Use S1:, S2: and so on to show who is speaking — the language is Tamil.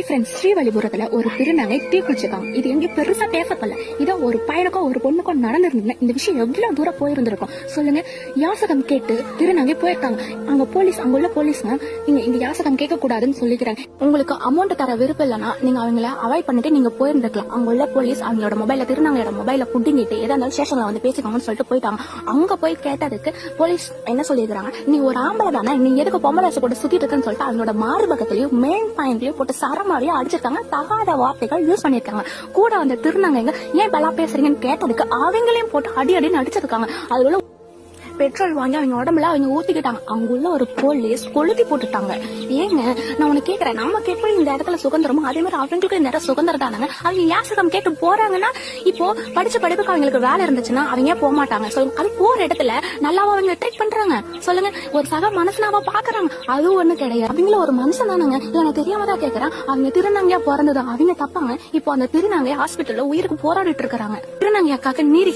S1: ஹாய் ஃப்ரெண்ட்ஸ், ஸ்ரீவல்லிபுரத்துல ஒரு திருநங்கை தீ குளிச்சிருக்காங்க. இது எங்களுக்கு பெருசா பேசப்படல. இதோ ஒரு பையனுக்கோ ஒரு பொண்ணுக்கோ நடந்திருந்தீங்க, இந்த விஷயம் எவ்வளவு தூரம் போயிருந்திருக்கும் சொல்லுங்க. யாசகம் கேட்டு திருநங்கை போயிருக்காங்க. அங்க போலீஸ், அங்க உள்ள போலீஸ்ங்க இங்க யாசகம் கேட்க கூடாதுன்னு சொல்லிக்கிறாங்க. உங்களுக்கு அமௌண்ட் தர விருப்பம் இல்லைன்னா நீங்க அவங்கள அவாய்ட் பண்ணிட்டு நீங்க போயிருந்திருக்கலாம். அங்க உள்ள போலீஸ் அவங்களோட மொபைல, திருநங்கையோட மொபைல புட்டிங்கிட்டு ஏதா இருந்தாலும் ஸ்டேஷன்ல வந்து பேசிக்கோங்கன்னு சொல்லிட்டு போயிட்டாங்க. அங்க போய் கேட்டதுக்கு போலீஸ் என்ன சொல்லிருக்காங்க, நீ ஒரு ஆம்பளை தானே, நீ எதுக்கு பொம்பளை கூட சுத்திட்டு இருக்குன்னு சொல்லிட்டு அவங்களோட மார்பகத்திலயும் மெயின் பாயிண்ட்லயும் போட்டு சரமாரியா அடிச்சிருக்காங்க. தகாத வார்த்தைகள் யூஸ் பண்ணிருக்காங்க. கூட அந்த திருநங்கைங்க ஏன் பலா பேசுறீங்கன்னு கேட்டதுக்கு அவங்களையும் போட்டு அடின்னு அடிச்சிருக்காங்க. அதுல பெட்ரோல் வாங்கி அவங்க உடம்புல அவங்க ஊத்திக்கிட்டாங்க. அவங்க உள்ள ஒரு போலீஸ் கொளுத்தி போட்டுட்டாங்க. ஏங்க நான் உனக்கு கேக்குறேன், நமக்கு எப்படி இந்த இடத்துல சுதந்திரமோ அதே மாதிரி அவங்களுக்கு இந்த இடம் சுதந்திரம் தானங்க. அவங்க யாசகம் கேட்டு போறாங்கன்னா, இப்போ படிச்ச படிப்புக்கு அவங்களுக்கு வேலை இருந்துச்சுன்னா அவங்க போக மாட்டாங்க சொல்லுங்க. அது போற இடத்துல நல்லாவா அவங்க ட்ரீட் பண்றாங்க சொல்லுங்க. ஒரு சக மனசுனாவா பாக்குறாங்க? அது ஒண்ணு கிடையாது. அவங்கள ஒரு மனுஷன் தானங்க. எனக்கு தெரியாம தான் கேக்குறேன். அவங்க திருநங்கையா பிறந்தது அவங்க தப்பாங்க. இப்போ அந்த திருநங்கை ஹாஸ்பிட்டல்ல உயிருக்கு போராடிட்டு இருக்காங்க. திருநங்கை அக்காக்கு நீதி